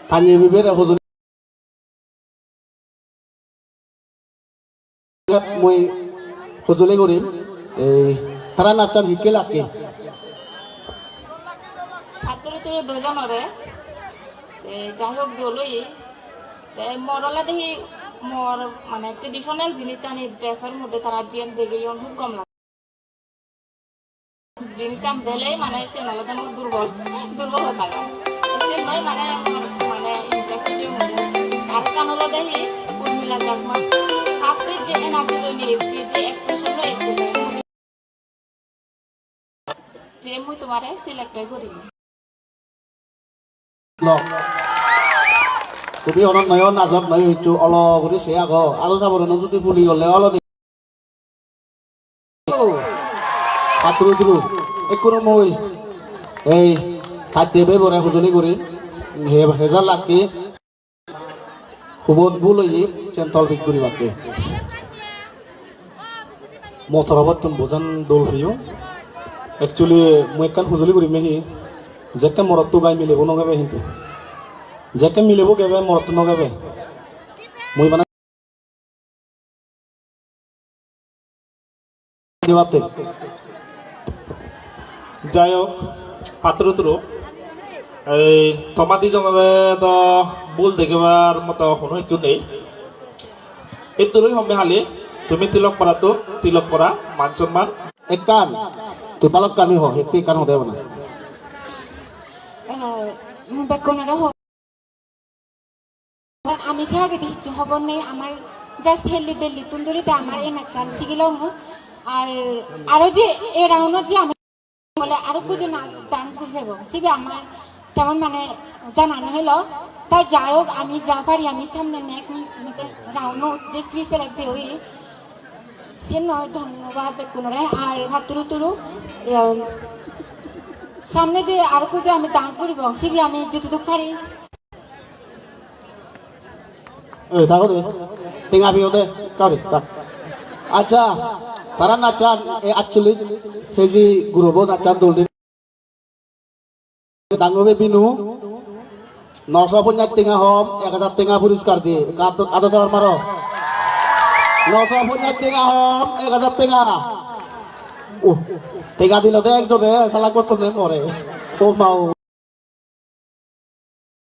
Tanya bibir huzur মই হজলে করিম এই তারা নাচান হিকে লাগে হাতরে তোরে দুজনরে যাই হোক দলই মরলা দেখি মর মানে ট্রেডিশনাল জিনিস জানি ড্রেসের মধ্যে তারা জিয়ান দেখে খুব কম লাগে জিনিস চাম দিলেই মানে সে নালাদা দুর্বল দুর্বল হয়ে থাকে সে নয় মানে মানে ইন্টারেস্টের মধ্যে আর কানলা দেখি উর্মিলা জাগমা আজকে যে এনার্জি নিয়েছি যে এক্সপ্রেশন রয়েছে যে মুই তোমারে সিলেক্ট করি তুমি অনক নয় নাজক নয় হইছো অল করে সে আগ আরো যাবর যদি পুলি গলে অল পাত্র দিব একরো মই এই খাদ্য বে বরে হজলি করি হেজার লাগে খুব বুলই চেন্তল বিক করি বাকে মতরাবাদ তুমি বোঝান দোল হইও একচুয়ালি মই কান হুজলি করি মেহি যেকে মরত গাই মিলিব নগাবে কিন্তু যেকে মিলিব গেবে মরত নগাবে মই মানে দেওয়াতে যাই হোক পাত্র তুরো এই তোমাদি জনরে তো ভুল দেখিবার মতো কোনো একটু নেই এই তুরই হবে হালি তুমি তিলক করা তো তিলক করা মান সম্মান এক কান তুই পালক কামি হ একটি কান হতে হবে না বেকনরা আমি সাগে দিচ্ছি খবর নেই আমার জাস্ট হেলি বেলি তুন্দুরিতে আমার এই নাচান শিখিলাম আর আরো যে এ রাউন্ড যে আমি বলে আরো কুজে ডান্স গ্রুপ হইব সিবি আমার তেমন মানে জানানো হলো তাই যাই হোক আমি যা পারি আমি সামনে নেক্সট রাউন্ড যে ফ্রি সিলেক্ট যে ওই সে নয় ধন্যবাদ বেকুনরে আর ভাতুরু তুরু সামনে যে আরো কুজে আমি ডান্স করিব সিবি আমি যেটুকু পারি এই থাকো দে টিঙা বিও দে কারে তা আচ্ছা তারা নাচান অ্যাকচুয়ালি হেজি গ্রুপ নাচান দলদি ডাঙ্গবে বিনু 950 টিঙা হম 1000 টিঙা পুরস্কার দিয়ে আদা সাবার মারো 950 টিঙা হম 1000 টিঙা ও টিঙা দিল দে একজনে সালা করতে নে মরে ও মাও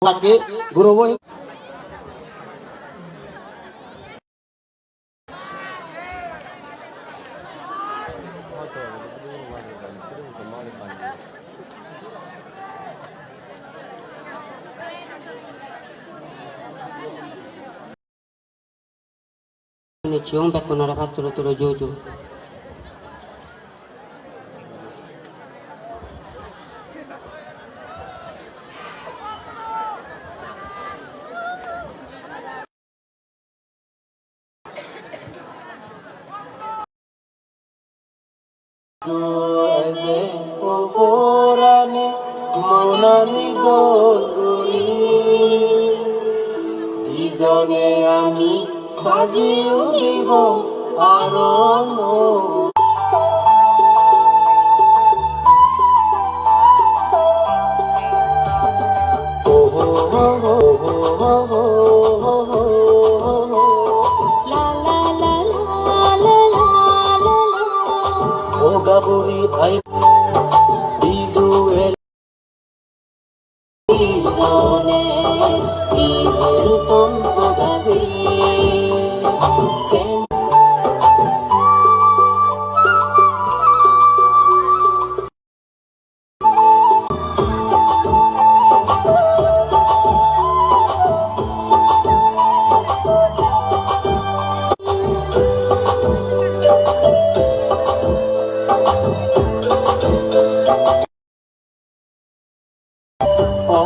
বাকি group Cium bekunara paturu turu jojo. আমি সাজিয়ে দিব আরো ও গাবুরি ভাই বিজুয়েল বিজনে বিজুর তন্ত গাছে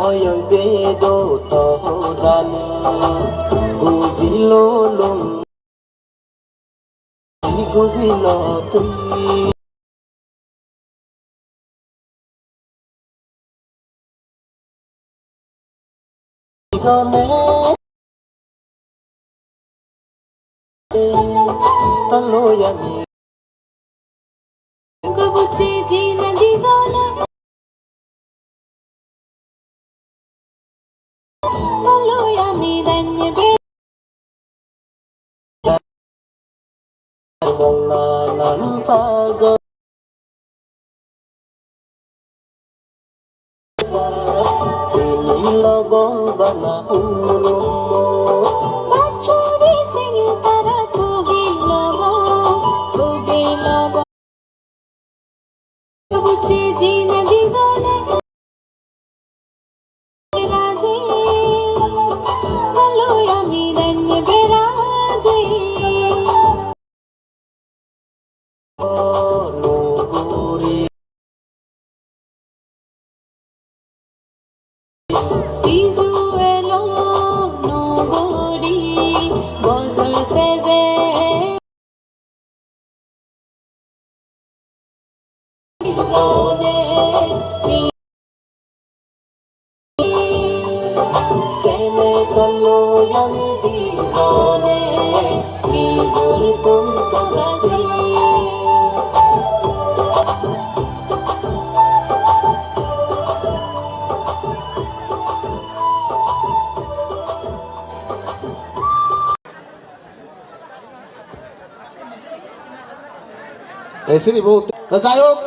Oi bedo to dani guzilo lum guzilo tui zone talo yani কবুতরে দিন দিজনা তলৈ আমি রান্নে Monganan pazo Sinilabong bana urumo বাঁচুরি Singh তারা তুগিলব বুঝি দিন দিজনে রাজি তলৈ আমি রান্নে বেরাজি nuguri Izuelo nogori bozol seze zone Sene taloyan di zone bizur kuntagazi এসে নিব যাই হোক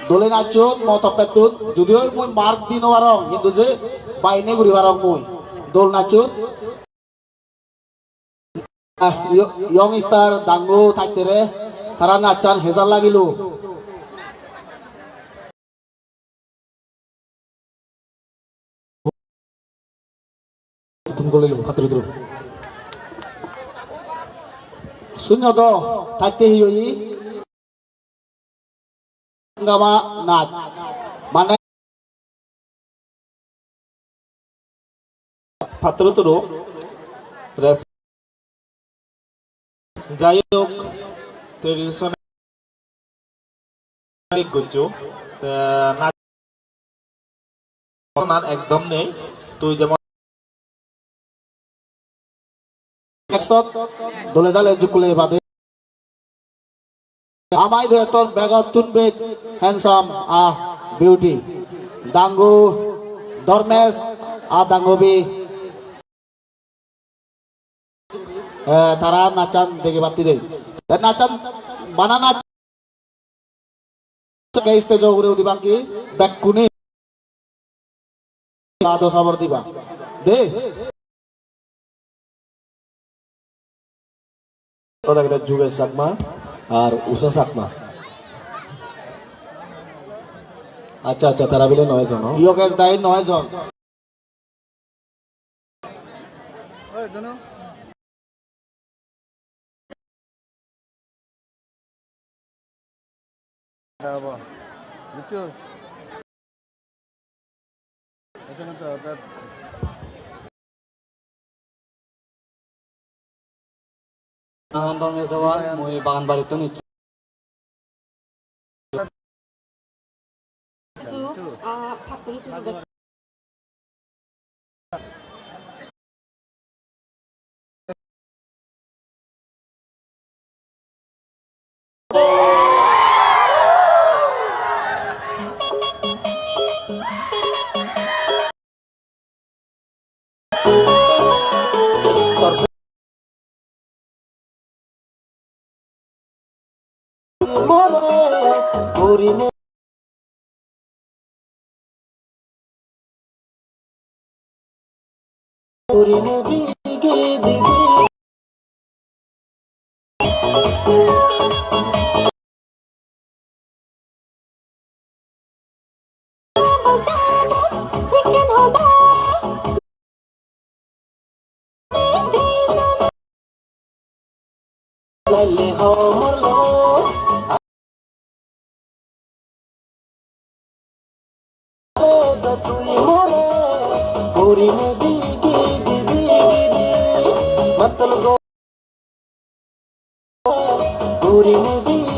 দোলে নাচত মতপেতুত যদিও মই মার্ক দিন পারং কিন্তু যে বাইনে ঘুরি পারং মই দোল নাচত ইয়ং স্টার ডাঙ্গো থাকতে রে তারা নাচান হেজার লাগিল তুমি গলিল খাতর দ্রু শূন্য তো থাকতে হিই Gama nat mana 파트로트로 res যাই হোক ট্রেডিশনাল গুজু নাচ একদম নেই তুই যেমন next dole dale jukule bade amai de ton begatun be handsome beauty dango dormes dangobi tara nacan dege batti de nacan mana nac ke stage ugure udibangki bakkuni ado sabar diba de Toda kita juga sakma আর উষা সাকমা আচ্ছা আচ্ছা তারা বিলে 9 জন ইয়োগেশ দাই 9 জন Dormes dawa moi bagan barito ni ফাতুরি তুলবে more urine urine bige dibi second হবা lale homolo tui more urine bige dibi matal go urine bige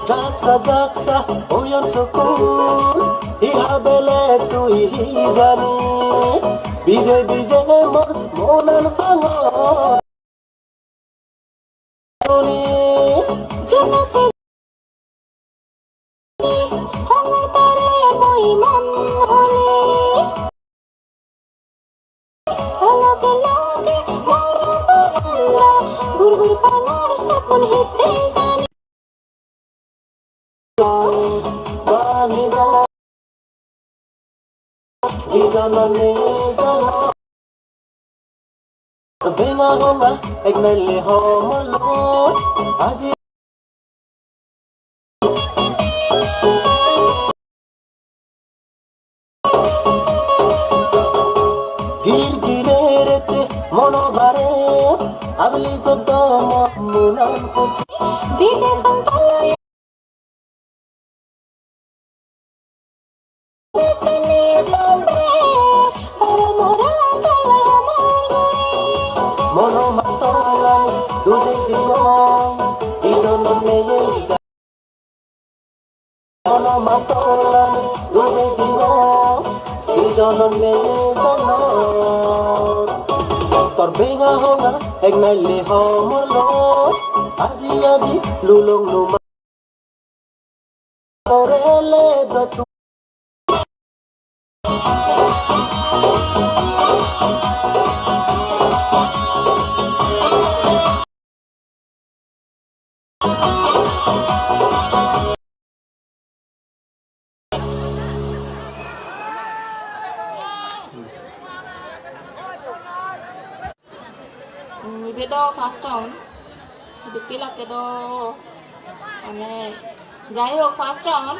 জাপসা জাপসা ওয়ন সুকুন ইহা বেলে তুই জানি বিজয় বিজয় মোর মনান ফাঙর জনসে আমার তারে মই মন হলে লগে লগে মরলা গুরগুর পাঙর সপন হিতে জানি বাহিরা ইজাননে জানা বেঙা হমা এক নাইলে হমলো আজি গির গিরের চে মনোভারে আবলি যত মুনান পচি বিদে পাল্লায় চিনি সন্দে তার মোরা তলা আমার মনো মাতলাম দুজে দিন ইজন মেয়ে মনো মাতলাম দুজে দিন ইজন মেয়ে জন তোর বেঙা হঙা এক নাইলে হমল আজি আজি লুলং নুমা রেলে দতু Ibe do first round. Duki lake do ane jai ho first round.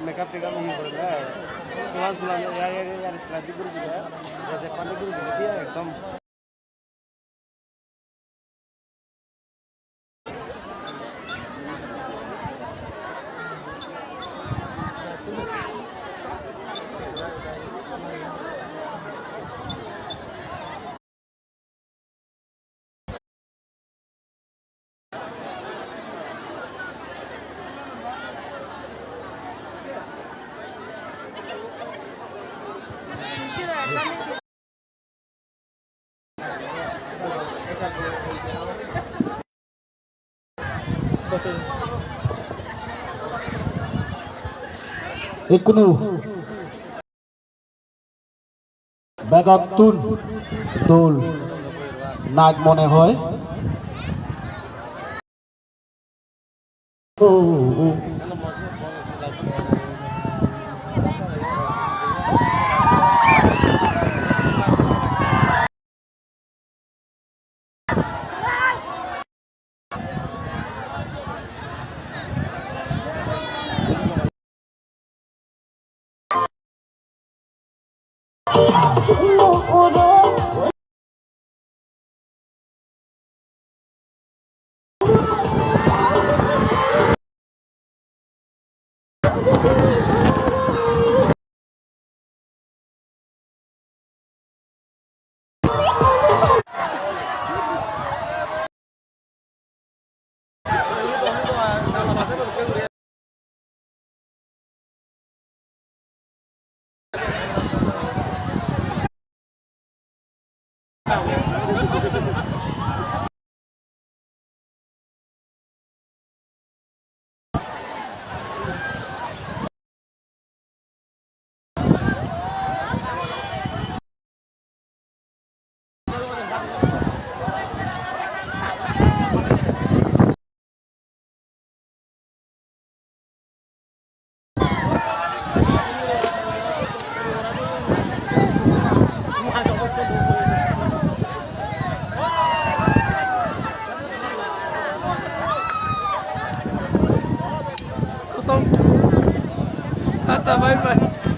makeup take up नहीं कर रहा है सुलान सुलान यार स्ट्रेटजी गुरु जी है जैसे पंडित गुरु जी दिया एकदम Ikunu Begatun Dul Nag mone hoy Kata bye bye.